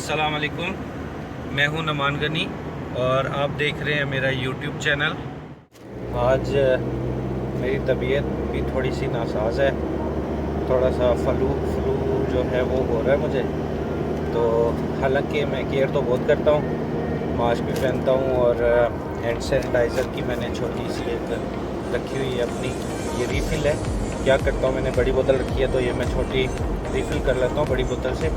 अस्सलाम वालेकुम, मैं हूं नमान गनी और आप देख रहे हैं मेरा यूट्यूब चैनल। आज मेरी तबीयत भी थोड़ी सी नासाज है, थोड़ा सा फ्लू जो है वो हो रहा है मुझे। तो हालांकि मैं केयर तो बहुत करता हूँ, मास्क भी पहनता हूँ और हैंड सैनिटाइज़र की मैंने छोटी सी एक रखी हुई है अपनी। ये रीफ़िल है, क्या करता हूँ मैंने बड़ी बोतल रखी है तो ये मैं छोटी रीफ़िल कर लेता हूँ बड़ी बोतल से,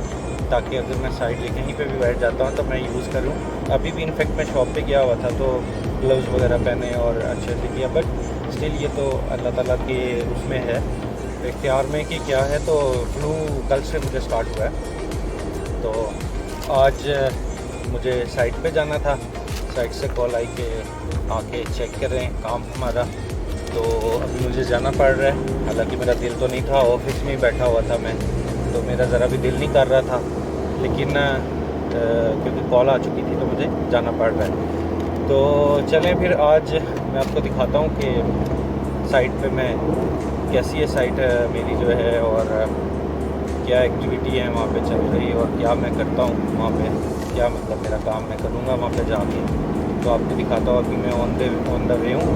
ताकि अगर मैं साइड ले कहीं पे भी बैठ जाता हूँ तो मैं यूज़ करूँ। अभी भी इनफेक्ट मैं शॉप पे गया हुआ था तो ग्लव्स वगैरह पहने और अच्छे से किया, बट स्टिल ये तो अल्लाह ताला के उसमें है, इख्तियार में कि क्या है। तो फ्लू कल से मुझे स्टार्ट हुआ है, तो आज मुझे साइट पे जाना था। साइट से कॉल आई कि आके चेक करें काम हमारा, तो अभी मुझे जाना पड़ रहा है। हालांकि मेरा दिल तो नहीं था, ऑफिस में ही बैठा हुआ था मैं, तो मेरा ज़रा भी दिल नहीं कर रहा था, लेकिन क्योंकि कॉल आ चुकी थी तो मुझे जाना पड़ रहा है। तो चलें फिर आज मैं आपको दिखाता हूँ कि साइट पे मैं कैसी है साइट मेरी जो है, और क्या एक्टिविटी है वहाँ पे चल रही और क्या मैं करता हूँ वहाँ पे, क्या मतलब मेरा काम मैं करूँगा वहाँ पे जाके। तो आपको दिखाता हूँ। अभी मैं ऑन द वे हूँ,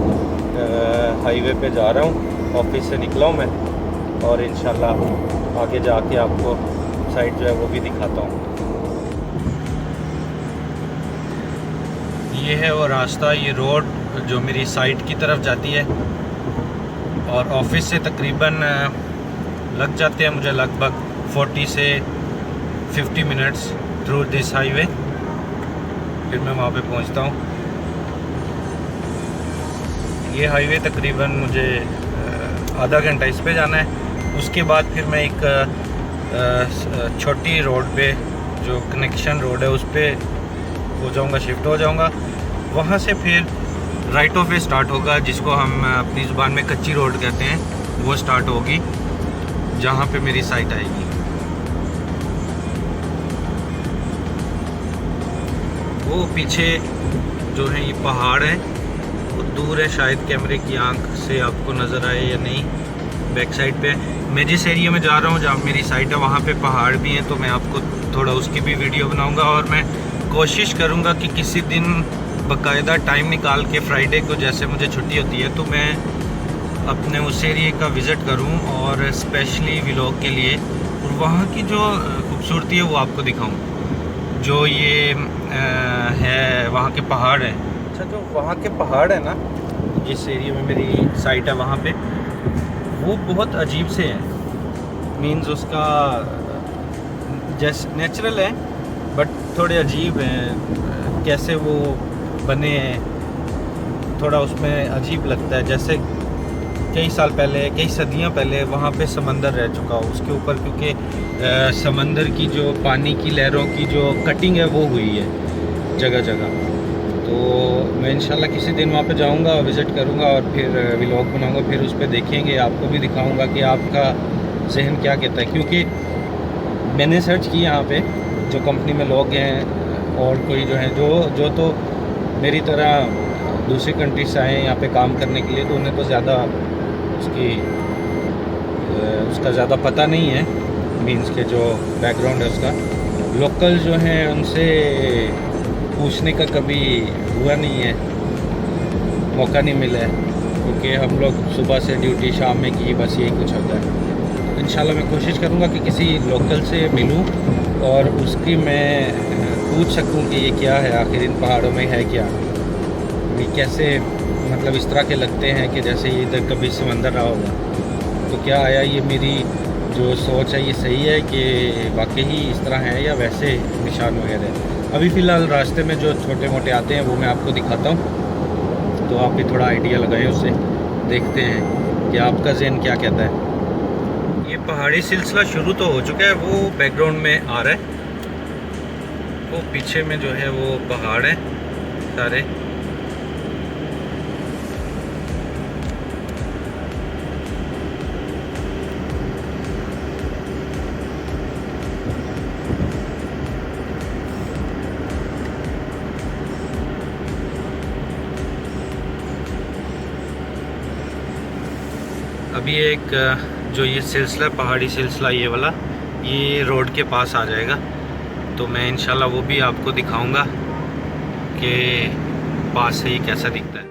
हाईवे पे जा रहा हूँ, ऑफिस से निकला हूँ मैं, और इंशाल्लाह आगे जाके आपको साइट जो है वो भी दिखाता हूँ। ये है वो रास्ता, ये रोड जो मेरी साइट की तरफ जाती है, और ऑफिस से तकरीबन लग जाते हैं मुझे लगभग 40 से 50 मिनट्स थ्रू दिस हाईवे। फिर मैं वहाँ पे पहुँचता हूँ। ये हाईवे तकरीबन मुझे आधा घंटा इस पे जाना है। उसके बाद फिर मैं एक छोटी रोड पे जो कनेक्शन रोड है उस पर हो जाऊँगा, शिफ्ट हो जाऊँगा। वहाँ से फिर राइट ऑफ वे स्टार्ट होगा, जिसको हम अपनी ज़ुबान में कच्ची रोड कहते हैं, वो स्टार्ट होगी जहाँ पे मेरी साइट आएगी। वो पीछे जो है ये पहाड़ है, वो दूर है, शायद कैमरे की आंख से आपको नज़र आए या नहीं। बैक साइड पे मैं जिस एरिया में जा रहा हूँ, जहाँ मेरी साइट है, वहाँ पे पहाड़ भी हैं, तो मैं आपको थोड़ा उसकी भी वीडियो बनाऊँगा। और मैं कोशिश करूँगा कि किसी दिन बाकायदा टाइम निकाल के, फ्राइडे को जैसे मुझे छुट्टी होती है, तो मैं अपने उस एरिया का विज़िट करूँ और स्पेशली व्लॉग के लिए, और वहाँ की जो खूबसूरती है वो आपको दिखाऊँ। जो ये है वहाँ के पहाड़ हैं। अच्छा, जो वहाँ के पहाड़ है ना, जिस एरिया में मेरी साइट है वहाँ पे, वो बहुत अजीब से हैं। मीन्स उसका जैसे नेचुरल है बट थोड़े अजीब हैं, कैसे वो बने हैं, थोड़ा उसमें अजीब लगता है। जैसे कई साल पहले, कई सदियां पहले वहाँ पे समंदर रह चुका हो उसके ऊपर, क्योंकि समंदर की जो पानी की लहरों की जो कटिंग है वो हुई है जगह जगह। तो मैं इंशाल्लाह किसी दिन वहाँ पे जाऊँगा, विज़िट करूँगा और फिर व्लॉग बनाऊँगा, फिर उस पर देखेंगे, आपको भी दिखाऊँगा कि आपका जहन क्या कहता है। क्योंकि मैंने सर्च किया यहाँ पे, जो कंपनी में लोग हैं और कोई जो है जो तो मेरी तरह दूसरी कंट्री से आए हैं यहाँ पे काम करने के लिए, तो उन्हें तो ज़्यादा उसका ज़्यादा पता नहीं है, मीन्स के जो बैकग्राउंड है उसका। लोकल जो हैं उनसे पूछने का कभी हुआ नहीं है, मौका नहीं मिला है, क्योंकि हम लोग सुबह से ड्यूटी शाम में की, बस यही कुछ होता है। इंशाल्लाह मैं कोशिश करूँगा कि किसी लोकल से मिलूँ और उसकी मैं पूछ सकूँ कि ये क्या है आखिर, इन पहाड़ों में है क्या, ये कैसे मतलब इस तरह के लगते हैं कि जैसे ये इधर कभी समंदर रहा होगा। तो क्या आया ये मेरी जो सोच है ये सही है कि वाकई ही इस तरह है, या वैसे निशान वगैरह। अभी फ़िलहाल रास्ते में जो छोटे मोटे आते हैं वो मैं आपको दिखाता हूँ, तो आप भी थोड़ा आइडिया लगाएं उससे, देखते हैं कि आपका ज़हन क्या कहता है। ये पहाड़ी सिलसिला शुरू तो हो चुका है, वो बैकग्राउंड में आ रहा है, वो पीछे में जो है वो पहाड़ है सारे। अभी एक जो ये सिलसिला, पहाड़ी सिलसिला ये वाला, ये रोड के पास आ जाएगा। तो मैं इंशाल्लाह वो भी आपको दिखाऊंगा कि पास से ही कैसा दिखता है।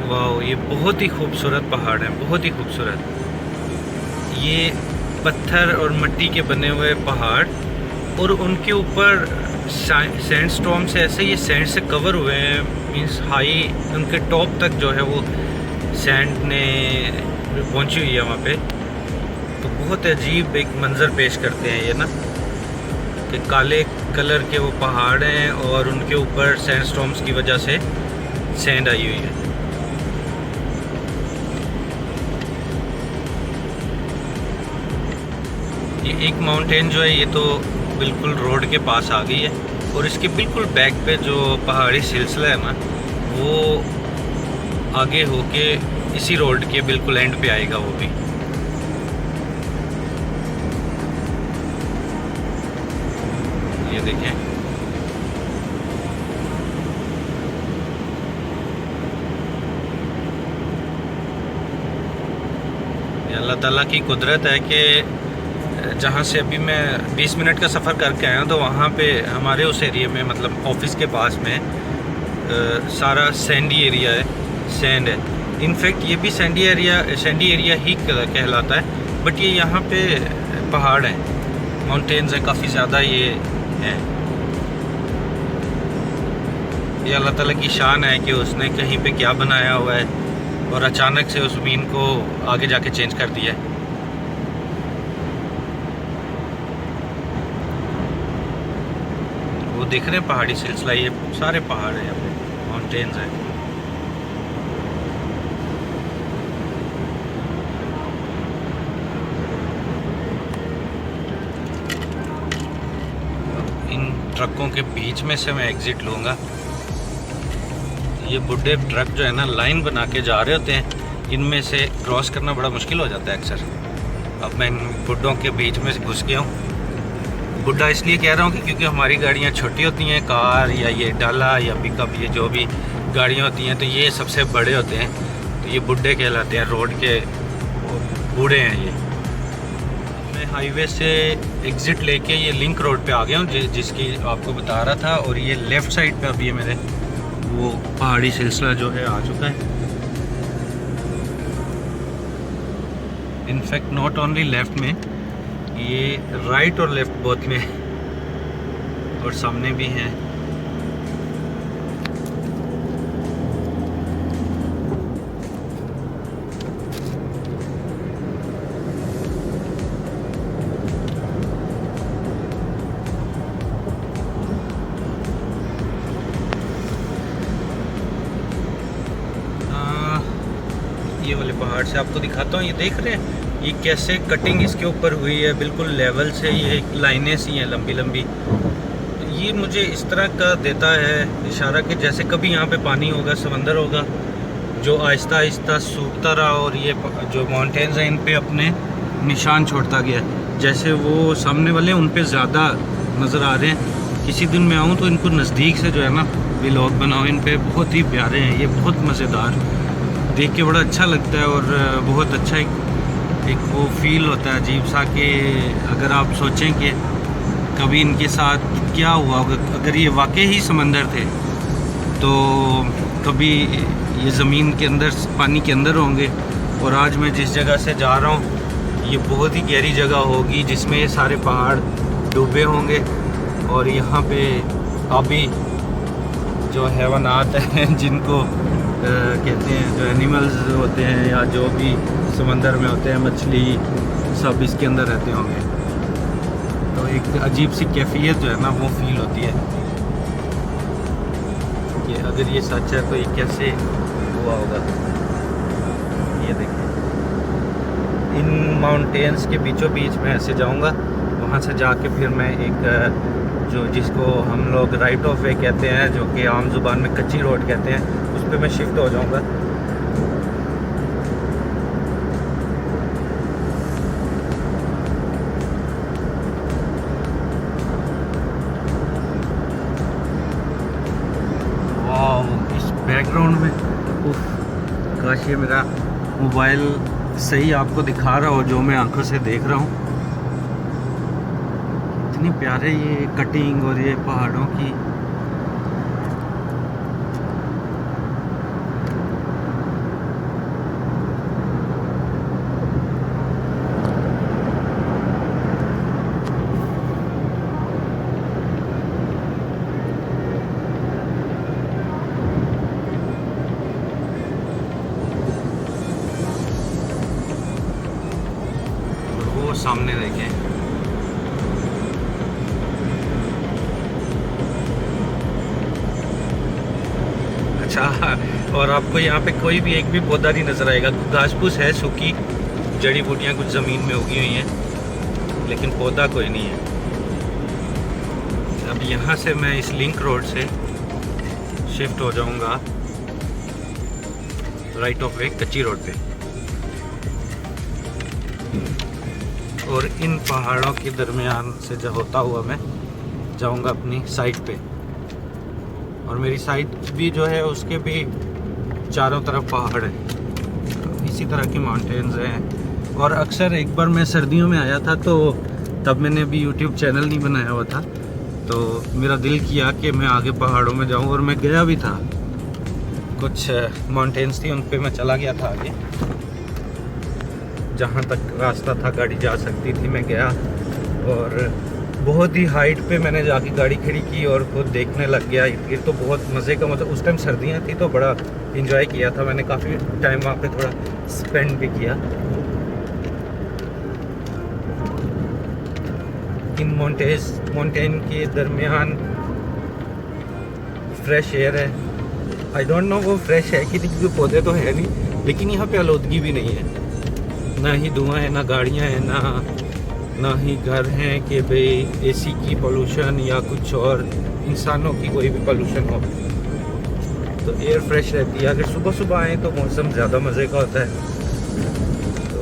वाह, ये बहुत ही खूबसूरत पहाड़ है, बहुत ही खूबसूरत। ये पत्थर और मिट्टी के बने हुए पहाड़ और उनके ऊपर सैंडस्टॉर्म से ऐसे ये सैंड से कवर हुए हैं, मीन्स हाई उनके टॉप तक जो है वो सैंड ने पहुंची हुई है वहाँ पे। तो बहुत अजीब एक मंज़र पेश करते हैं ये ना, कि काले कलर के वो पहाड़ हैं और उनके ऊपर सैंडस्टॉर्म्स की वजह से सैंड आई हुई है। ये एक माउंटेन जो है ये तो बिल्कुल रोड के पास आ गई है और इसके बिल्कुल बैक पे जो पहाड़ी सिलसिला है ना, वो आगे होके इसी रोड के बिल्कुल एंड पे आएगा वो भी। ये देखें, ये अल्लाह ताला की कुदरत है कि जहाँ से अभी मैं 20 मिनट का सफ़र करके आया हूँ तो वहाँ पे हमारे उस एरिया में, मतलब ऑफिस के पास में सारा सैंडी एरिया है, सैंड है। इनफैक्ट ये भी सैंडी एरिया ही कहलाता है, बट ये यहाँ पे पहाड़ हैं, माउंटेन्स हैं काफ़ी ज़्यादा ये हैं। ये अल्लाह ताला की शान है कि उसने कहीं पे क्या बनाया हुआ है और अचानक से उस ज़मीन को आगे जाके चेंज कर दिया है। वो देख रहे हैं पहाड़ी सिलसिला, ये सारे पहाड़ हैं यहाँ पे, माउंटेन्स हैं। इन ट्रकों के बीच में से मैं एग्ज़िट लूँगा। ये बुढ़े ट्रक जो है ना लाइन बना के जा रहे होते हैं, इनमें से क्रॉस करना बड़ा मुश्किल हो जाता है अक्सर। अब मैं इन बुढ़ों के बीच में से घुस गया हूँ। बुढ़ा इसलिए कह रहा हूँ कि क्योंकि हमारी गाड़ियाँ छोटी होती हैं, कार या ये डाला या पिकअप, ये जो भी गाड़ियाँ होती हैं, तो ये सबसे बड़े होते हैं, तो ये बुढ़े कहलाते हैं, रोड के बूढ़े हैं ये। मैं हाईवे से एग्ज़िट लेके ये लिंक रोड पे आ गया हूँ जिसकी आपको बता रहा था, और ये लेफ़्ट साइड पे अभी मेरे वो पहाड़ी सिलसिला जो है आ चुका है। इनफैक्ट नॉट ओनली लेफ़्ट में, ये राइट और लेफ़्ट बोथ में, और सामने भी हैं। ये वाले पहाड़ से आपको दिखाता हूँ, ये देख रहे हैं ये कैसे कटिंग इसके ऊपर हुई है, बिल्कुल लेवल से, ये लाइनें सी हैं लंबी लंबी। तो ये मुझे इस तरह का देता है इशारा कि जैसे कभी यहाँ पे पानी होगा, समंदर होगा जो आहिस्ता आहिस्ता सूखता रहा और ये जो माउंटेन्स हैं इन पे अपने निशान छोड़ता गया, जैसे वो सामने वाले उन पे ज़्यादा नज़र आ रहे हैं। किसी दिन मैं आऊँ तो इनको नज़दीक से जो है ना व्लॉग बनाओ, इन पे बहुत ही प्यारे हैं, ये बहुत मज़ेदार, देख के बड़ा अच्छा लगता है। और बहुत अच्छा एक वो फील होता है अजीब सा, कि अगर आप सोचें कि कभी इनके साथ क्या हुआ होगा, अगर ये वाकई ही समंदर थे तो कभी ये ज़मीन के अंदर, पानी के अंदर होंगे। और आज मैं जिस जगह से जा रहा हूँ ये बहुत ही गहरी जगह होगी जिसमें ये सारे पहाड़ डूबे होंगे, और यहाँ पे अभी जो हैवानात हैं जिनको कहते हैं, जो एनिमल्स होते हैं या जो भी समंदर में होते हैं, मछली सब इसके अंदर रहते होंगे। तो एक अजीब सी कैफियत जो है ना वो फील होती है कि अगर ये सच है तो ये कैसे हुआ होगा। ये देखिए, इन माउंटेन्स के बीचों बीच में ऐसे जाऊंगा, वहाँ से जाके फिर मैं एक जो जिसको हम लोग राइट ऑफ वे कहते हैं, जो कि आम जुबान में कच्ची रोड कहते हैं, उस पर मैं शिफ्ट हो जाऊंगा। वाह, इस बैकग्राउंड में काश ये मेरा मोबाइल सही आपको दिखा रहा हो जो मैं आंखों से देख रहा हूँ। इतनी प्यारे ये कटिंग और ये पहाड़ों की। वो सामने देखें, अच्छा। और आपको यहाँ पे कोई भी एक भी पौधा नहीं नज़र आएगा। घास फूस है, सूखी जड़ी बूटियाँ कुछ ज़मीन में उगी हुई हैं, लेकिन पौधा कोई नहीं है। अब यहाँ से मैं इस लिंक रोड से शिफ्ट हो जाऊँगा राइट ऑफ वे कच्ची रोड पे, और इन पहाड़ों के दरमियान से जो होता हुआ मैं जाऊँगा अपनी साइट पे। और मेरी साइट भी जो है उसके भी चारों तरफ पहाड़ हैं, इसी तरह की माउंटेन्स हैं। और अक्सर एक बार मैं सर्दियों में आया था, तो तब मैंने अभी यूट्यूब चैनल नहीं बनाया हुआ था, तो मेरा दिल किया कि मैं आगे पहाड़ों में जाऊं, और मैं गया भी था। कुछ माउंटेन्स थी, उन पे मैं चला गया था आगे, जहाँ तक रास्ता था गाड़ी जा सकती थी मैं गया। और बहुत ही हाइट पे मैंने जाके गाड़ी खड़ी की और खुद देखने लग गया। ये तो बहुत मज़े का, मतलब उस टाइम सर्दियाँ थी तो बड़ा इंजॉय किया था मैंने, काफ़ी टाइम वहाँ पे थोड़ा स्पेंड भी किया। इन माउंटेन के दरमियान फ्रेश एयर है। आई डोंट नो वो फ्रेश है कि नहीं, क्योंकि पौधे तो है नहीं, लेकिन यहाँ पे आलूदगी भी नहीं है, ना ही धुआं है, ना गाड़ियाँ हैं, ना ही घर हैं कि भाई एसी की पोल्यूशन या कुछ और इंसानों की कोई भी पोल्यूशन हो। तो एयर फ्रेश रहती है। अगर सुबह सुबह आए तो मौसम ज़्यादा मज़े का होता है। तो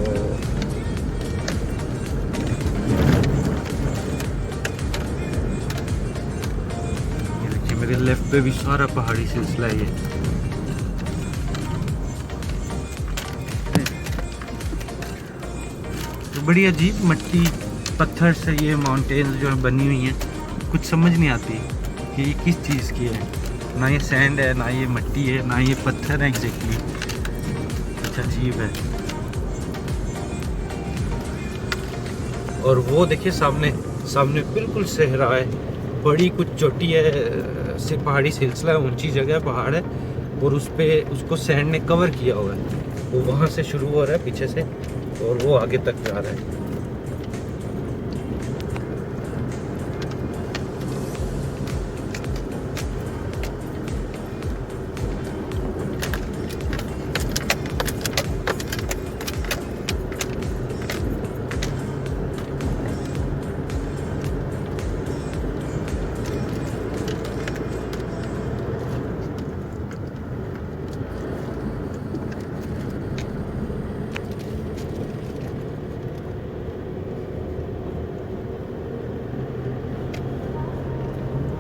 ये देखिए मेरे लेफ्ट पे भी सारा पहाड़ी सिलसिला है ये। तो बड़ी अजीब मट्टी पत्थर से ये माउंटेन्स जो है बनी हुई हैं, कुछ समझ नहीं आती कि ये किस चीज़ की है। ना ये सैंड है, ना ये मट्टी है, ना ये पत्थर है एग्जैक्टली। कुछ अजीब है। और वो देखिए सामने बिल्कुल सहरा है, बड़ी कुछ चोटी है, से पहाड़ी सिलसिला है, ऊंची जगह पहाड़ है, और उस पे उसको सैंड ने कवर किया हुआ है। वो वहाँ से शुरू हो रहा है पीछे से, और वो आगे तक जा रहा है।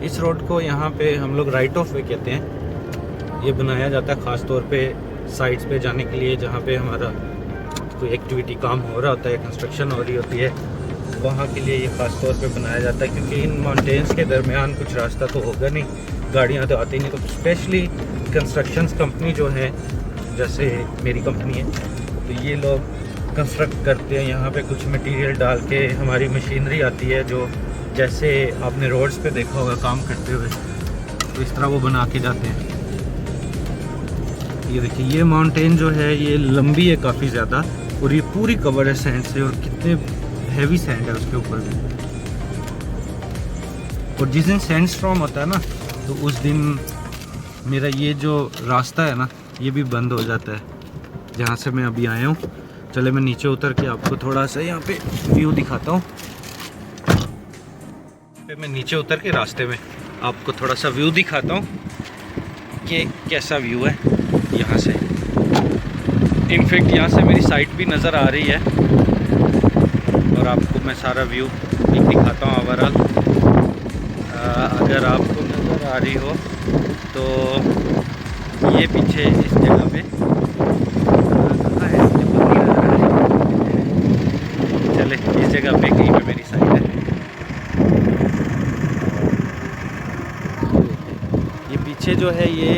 इस रोड को यहाँ पे हम लोग राइट ऑफ वे कहते हैं। ये बनाया जाता है ख़ास तौर पे साइट्स पे जाने के लिए, जहाँ पे हमारा कोई एक्टिविटी काम हो रहा होता है, कंस्ट्रक्शन हो रही होती है, वहाँ के लिए ये ख़ास तौर पे बनाया जाता है। क्योंकि इन माउंटेन्स के दरमियान कुछ रास्ता तो होगा नहीं, गाड़ियाँ तो आती नहीं, तो स्पेशली कंस्ट्रक्शन कंपनी जो है, जैसे मेरी कंपनी है, तो ये लोग कंस्ट्रक्ट करते हैं। यहाँ पे कुछ मटेरियल डाल के हमारी मशीनरी आती है, जो जैसे आपने रोड्स पे देखा होगा काम करते हुए, तो इस तरह वो बना के जाते हैं। ये देखिए ये माउंटेन जो है ये लंबी है काफ़ी ज़्यादा, और ये पूरी कवर है सैंड से, और कितने हैवी सैंड है उसके ऊपर भी। और जिस दिन सैंड स्टॉर्म होता है ना, तो उस दिन मेरा ये जो रास्ता है ना, ये भी बंद हो जाता है, जहाँ से मैं अभी आया हूँ। चले मैं नीचे उतर के आपको थोड़ा सा यहाँ पे व्यू दिखाता हूँ। मैं नीचे उतर के रास्ते में आपको थोड़ा सा व्यू दिखाता हूँ कि कैसा व्यू है यहाँ से। इनफैक्ट यहाँ से मेरी साइट भी नज़र आ रही है, और आपको मैं सारा व्यू दिखाता हूँ ओवरऑल। अगर आपको नज़र आ रही हो तो ये पीछे इस जगह पे चले, इस जगह पे कहीं पे मेरी साइट है। जो है ये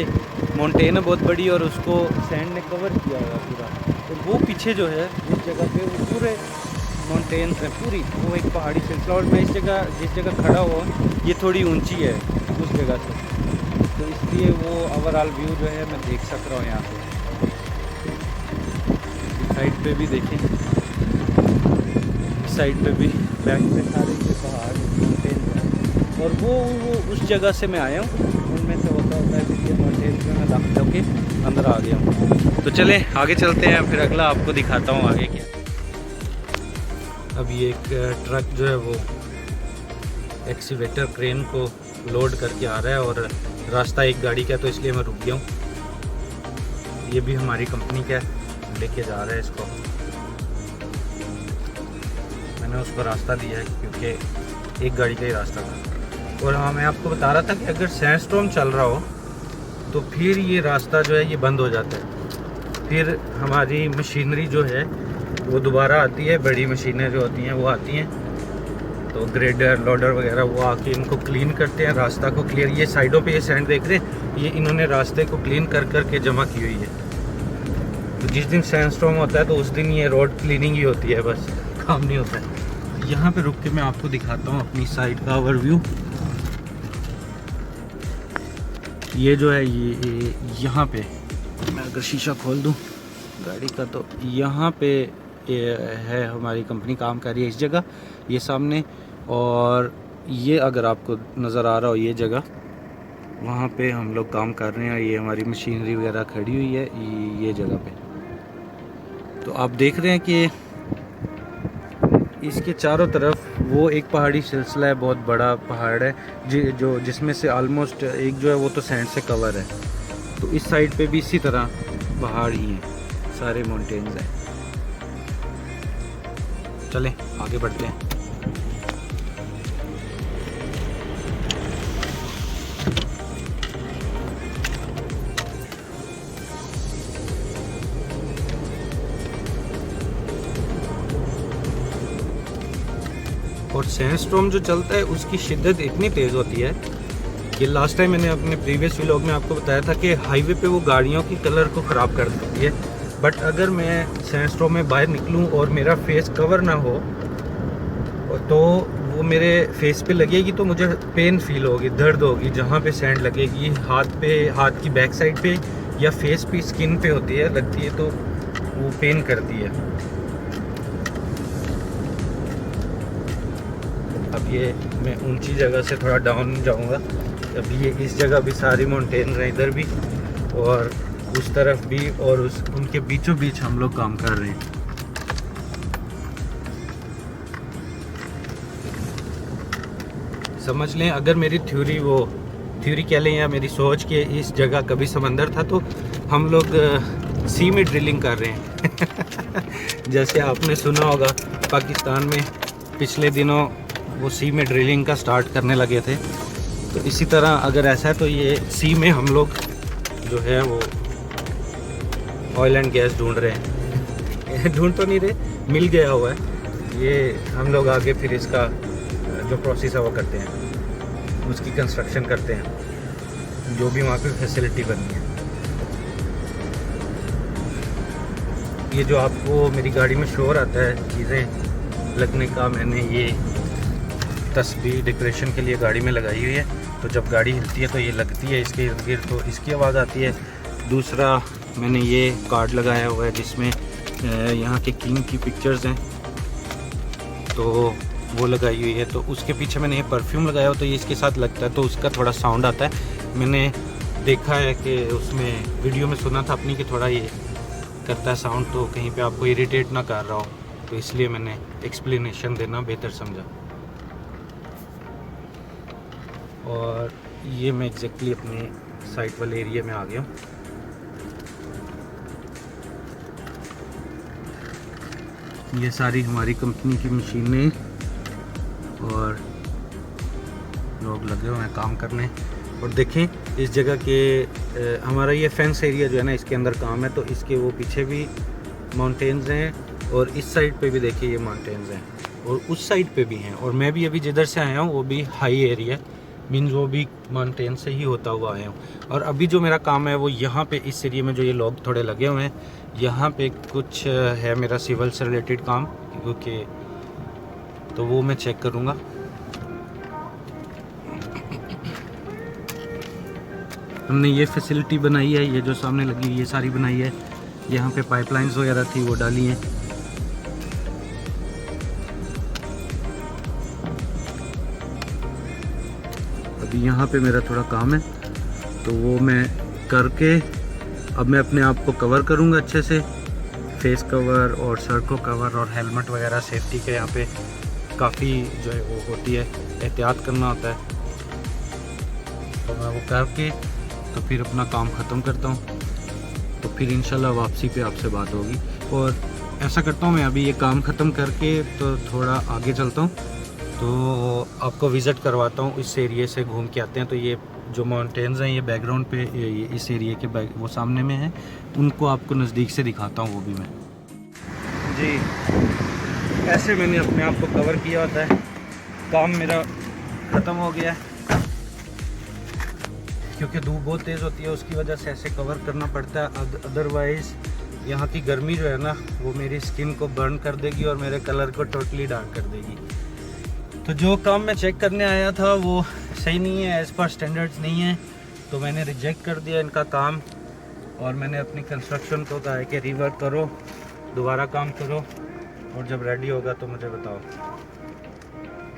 माउंटेन है बहुत बड़ी और उसको सैंड ने कवर किया हुआ पूरा। और वो पीछे जो है इस जगह पे वो पूरे माउंटेन्स हैं पूरी, वो एक पहाड़ी सिलसिला। और मैं इस जगह जिस जगह खड़ा हुआ ये थोड़ी ऊंची है उस जगह से, तो इसलिए वो ओवरऑल व्यू जो है मैं देख सक रहा हूँ यहाँ से। साइड पे भी देखें, साइड पे भी बैक पे सारे के पहाड़ माउंटेन्स हैं। और वो उस जगह से मैं आया हूँ, उनमें से होता है फिर ये माउंटेन्स में मैं दाखिल होके अंदर आ गया हूँ। तो चलें आगे चलते हैं, फिर अगला आपको दिखाता हूँ आगे क्या। अब ये एक ट्रक जो है वो एक्सीवेटर क्रेन को लोड करके आ रहा है और रास्ता एक गाड़ी का है, तो इसलिए मैं रुक गया हूँ। ये भी हमारी कंपनी का है, लेके जा रहा है इसको। मैंने उसको रास्ता दिया है क्योंकि एक गाड़ी का ही रास्ता था। और हाँ, मैं आपको बता रहा था कि अगर सैंडस्टॉर्म चल रहा हो तो फिर ये रास्ता जो है ये बंद हो जाता है। फिर हमारी मशीनरी जो है वो दोबारा आती है, बड़ी मशीनें जो होती हैं वो आती हैं, तो ग्रेडर लोडर वगैरह वो आके इनको क्लीन करते हैं, रास्ता को क्लियर। ये साइडों पे ये सैंड देख रहे हैं, ये इन्होंने रास्ते को क्लीन कर के जमा की हुई है। तो जिस दिन सैंडस्टॉर्म होता है तो उस दिन ये रोड क्लीनिंग ही होती है, बस काम नहीं होता है। यहाँ पे रुक के मैं आपको दिखाता हूँ अपनी साइड का ओवरव्यू। ये जो है ये यहाँ पे मैं अगर शीशा खोल दूँ गाड़ी का, तो यहाँ पे ये है हमारी कंपनी काम कर रही है इस जगह, ये सामने। और ये अगर आपको नज़र आ रहा हो ये जगह, वहाँ पे हम लोग काम कर रहे हैं। ये हमारी मशीनरी वगैरह खड़ी हुई है ये जगह पे। तो आप देख रहे हैं कि इसके चारों तरफ वो एक पहाड़ी सिलसिला है, बहुत बड़ा पहाड़ है जिसमें से आलमोस्ट एक जो है वो तो सैंड से कवर है। तो इस साइड पे भी इसी तरह पहाड़ ही हैं, सारे माउंटेन्स हैं। चलें आगे बढ़ते हैं। और सैंडस्टॉर्म जो चलता है उसकी शिद्दत इतनी तेज़ होती है कि लास्ट टाइम मैंने अपने प्रीवियस व्लॉग में आपको बताया था कि हाईवे पे वो गाड़ियों की कलर को ख़राब कर देती है। बट अगर मैं सैंडस्टॉर्म में बाहर निकलूं और मेरा फेस कवर ना हो तो वो मेरे फेस पे लगेगी तो मुझे पेन फील होगी, दर्द होगी। जहाँ पे सैंड लगेगी हाथ की बैक साइड पे या फेस पे स्किन पे होती है लगती है, तो वो पेन करती है। अब ये मैं ऊंची जगह से थोड़ा डाउन जाऊंगा। अब ये इस जगह भी सारी माउंटेन हैं, इधर भी और उस तरफ भी, और उनके बीचों बीच हम लोग काम कर रहे हैं। समझ लें अगर मेरी थ्योरी कह लें या मेरी सोच के इस जगह कभी समंदर था तो हम लोग सी में ड्रिलिंग कर रहे हैं। जैसे आपने सुना होगा पाकिस्तान में पिछले दिनों वो सी में ड्रिलिंग का स्टार्ट करने लगे थे, तो इसी तरह अगर ऐसा है तो ये सी में हम लोग जो है वो ऑयल एंड गैस ढूंढ रहे हैं। ढूंढ तो नहीं रहे, मिल गया हुआ है। ये हम लोग आगे फिर इसका जो प्रोसेस है वो करते हैं, उसकी कंस्ट्रक्शन करते हैं, जो भी वहाँ पे फैसिलिटी बननी है। ये जो आपको मेरी गाड़ी में शोर आता है चीज़ें लगने का, मैंने ये तस्वीर डेकोरेशन के लिए गाड़ी में लगाई हुई है। तो जब गाड़ी हिलती है तो ये लगती है इसके इर्द गिर्द, तो इसकी आवाज़ आती है। दूसरा मैंने ये कार्ड लगाया हुआ है जिसमें यहाँ के किंग की पिक्चर्स हैं, तो वो लगाई हुई है। तो उसके पीछे मैंने ये परफ्यूम लगाया हुआ, तो ये इसके साथ लगता है तो उसका थोड़ा साउंड आता है। मैंने देखा है कि उसमें वीडियो में सुना था अपनी कि थोड़ा ये करता है साउंड, तो कहीं पे आपको इरिटेट ना कर रहा हो, तो इसलिए मैंने एक्सप्लेनेशन देना बेहतर समझा। और ये मैं एग्जैक्टली अपने साइट वाले एरिया में आ गया हूँ। ये सारी हमारी कंपनी की मशीनें और लोग लगे हुए हैं काम करने। और देखें इस जगह के हमारा ये फेंस एरिया जो है ना, इसके अंदर काम है, तो इसके वो पीछे भी माउंटेन्स हैं और इस साइड पे भी देखिए ये माउंटेन्स हैं और उस साइड पे भी हैं। और मैं भी अभी जिधर से आया हूँ वो भी हाई एरिया, मीन्स वो भी माउंटेन से ही होता हुआ आया हूँ। और अभी जो मेरा काम है वो यहाँ पे इस एरिया में जो ये लोग थोड़े लगे हुए हैं, यहाँ पे कुछ है मेरा सिविल से रिलेटेड काम, क्योंकि तो वो मैं चेक करूँगा। हमने ये फैसिलिटी बनाई है, ये जो सामने लगी ये सारी बनाई है। यहाँ पे पाइपलाइंस वगैरह थी वो डाली हैं। अभी यहाँ पे मेरा थोड़ा काम है तो वो मैं करके अब मैं अपने आप को कवर करूँगा अच्छे से, फेस कवर और सर को कवर और हेलमेट वगैरह सेफ्टी के यहाँ पे काफ़ी जो है वो होती है, एहतियात करना होता है। तो मैं वो करके तो फिर अपना काम ख़त्म करता हूँ, तो फिर इंशाल्लाह वापसी पे आपसे बात होगी। और ऐसा करता हूँ मैं अभी ये काम ख़त्म करके तो थोड़ा आगे चलता हूँ, तो आपको विज़िट करवाता हूँ, इस एरिए से घूम के आते हैं। तो ये जो माउंटेन्स हैं ये बैकग्राउंड पे ये इस एरिए के वो सामने में है, उनको आपको नज़दीक से दिखाता हूँ वो भी मैं। जी ऐसे मैंने अपने आप को कवर किया होता है। काम मेरा ख़त्म हो गया है, क्योंकि धूप बहुत तेज़ होती है उसकी वजह से ऐसे कवर करना पड़ता है। अदरवाइज़ यहाँ की गर्मी जो है ना वो मेरी स्किन को बर्न कर देगी और मेरे कलर को टोटली डार्क कर देगी। तो जो काम मैं चेक करने आया था वो सही नहीं है, एज़ पर स्टैंडर्ड्स नहीं है, तो मैंने रिजेक्ट कर दिया इनका काम। और मैंने अपनी कंस्ट्रक्शन को कहा है कि रिवर्क करो, दोबारा काम करो, और जब रेडी होगा तो मुझे बताओ।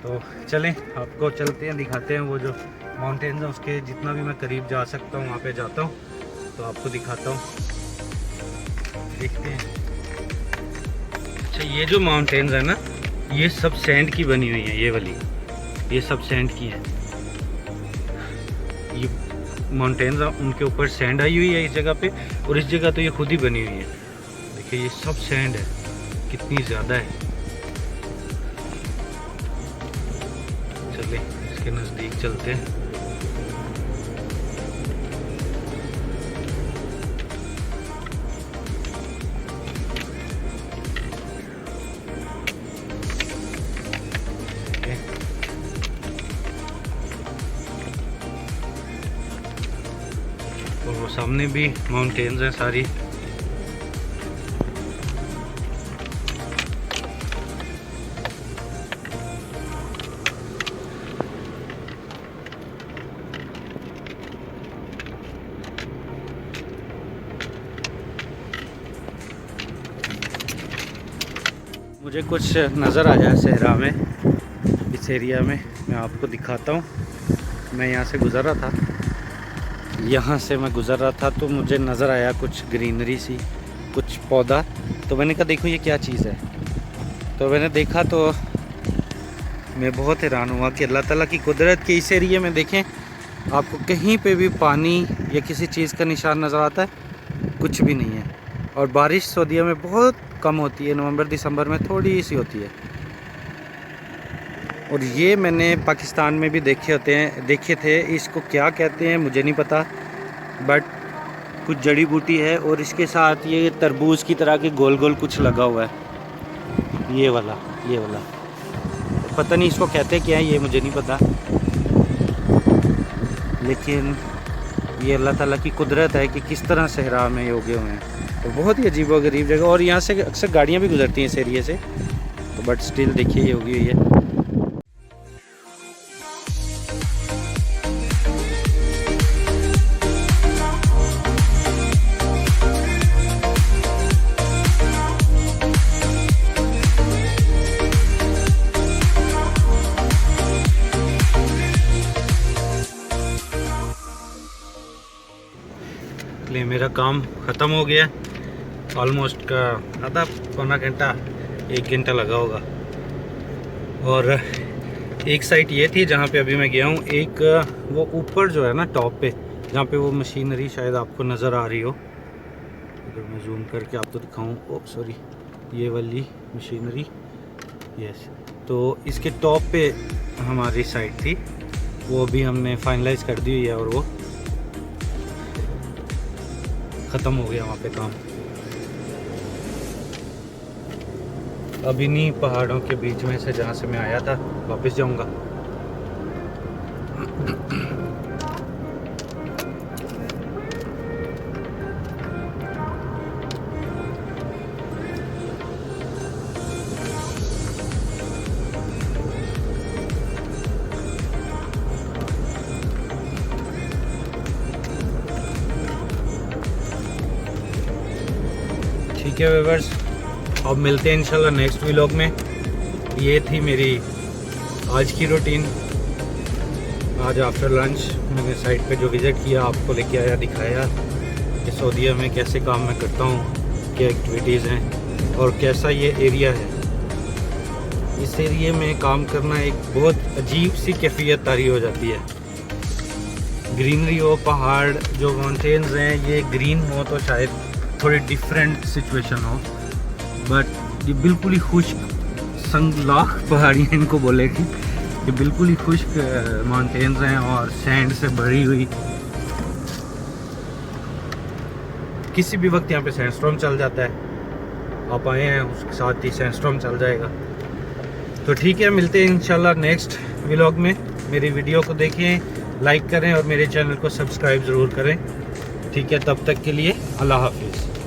तो चलें आपको चलते हैं, दिखाते हैं वो जो माउंटेन्स है उसके जितना भी मैं करीब जा सकता हूँ वहाँ पे जाता हूँ, तो आपको दिखाता हूँ, देखते हैं। अच्छा ये जो माउंटेन्स है ना ये सब सैंड की बनी हुई है, ये वाली ये सब सैंड की है। ये माउंटेन्स उनके ऊपर सैंड आई हुई है इस जगह पे, और इस जगह तो ये खुद ही बनी हुई है। देखिए ये सब सैंड है, कितनी ज़्यादा है। चलिए इसके नज़दीक चलते हैं। और वो सामने भी माउंटेन्स हैं सारी। मुझे कुछ नज़र आया सहरा में, इस एरिया में मैं आपको दिखाता हूँ। मैं यहाँ से गुज़र रहा था, यहाँ से मैं गुज़र रहा था तो मुझे नज़र आया कुछ ग्रीनरी सी, कुछ पौधा। तो मैंने कहा देखो ये क्या चीज़ है। तो मैंने देखा तो मैं बहुत हैरान हुआ कि अल्लाह ताला की कुदरत के इस एरिए में देखें आपको कहीं पे भी पानी या किसी चीज़ का निशान नज़र आता है, कुछ भी नहीं है। और बारिश सऊदीया में बहुत कम होती है, नवंबर दिसंबर में थोड़ी सी होती है। और ये मैंने पाकिस्तान में भी देखे थे, इसको क्या कहते हैं मुझे नहीं पता, बट कुछ जड़ी बूटी है। और इसके साथ ये तरबूज की तरह के गोल गोल कुछ लगा हुआ है, ये वाला पता नहीं इसको कहते क्या है, ये मुझे नहीं पता। लेकिन ये अल्लाह ताला की कुदरत है कि किस तरह सहरा में ये उगे हुए हैं। तो बहुत ही अजीबोगरीब जगह, और यहाँ से अक्सर गाड़ियाँ भी गुजरती हैं इस एरिए से, तो बट स्टिल देखिए ये उगी हुई है। इसलिए मेरा काम ख़त्म हो गया, ऑलमोस्ट का आधा पौना घंटा 1 घंटा लगा होगा। और एक साइट ये थी जहाँ पे अभी मैं गया हूँ, एक वो ऊपर जो है ना टॉप पे जहाँ पे वो मशीनरी शायद आपको नज़र आ रही हो, अगर मैं जूम करके आपको दिखाऊँ, ओ सॉरी ये वाली मशीनरी, यस। तो इसके टॉप पे हमारी साइट थी, वो भी हमने फाइनलाइज कर दी हुई है और वो ख़त्म हो गया वहाँ पे काम। अब इन्हीं पहाड़ों के बीच में से जहाँ से मैं आया था वापस जाऊँगा। ठीक है व्यूअर्स, अब मिलते हैं इंशाल्लाह नेक्स्ट व्लॉग में। ये थी मेरी आज की रूटीन। आज आफ्टर लंच मैंने साइट पे जो विज़िट किया, आपको लेके आया, दिखाया कि सऊदीया में कैसे काम मैं करता हूँ, क्या एक्टिविटीज़ हैं और कैसा ये एरिया है। इस एरिया में काम करना एक बहुत अजीब सी कैफियत तारी हो जाती है। ग्रीनरी हो, पहाड़ जो माउंटेन्स हैं ये ग्रीन हो तो शायद थोड़ी डिफरेंट सिचुएशन हो, बट ये बिल्कुल ही खुश्क संगलाख पहाड़ियाँ इनको बोलेगी। ये बिल्कुल ही खुश्क माउंटेन्स हैं और सैंड से भरी हुई। किसी भी वक्त यहाँ पे सैंडस्टॉर्म चल जाता है। आप आए हैं उसके साथ ही सैंडस्टॉर्म चल जाएगा। तो ठीक है, मिलते हैं इंशाल्लाह नेक्स्ट व्लॉग में। मेरी वीडियो को देखें, लाइक करें और मेरे चैनल को सब्सक्राइब ज़रूर करें। ठीक है, तब तक के लिए अल्लाह हाफिज़।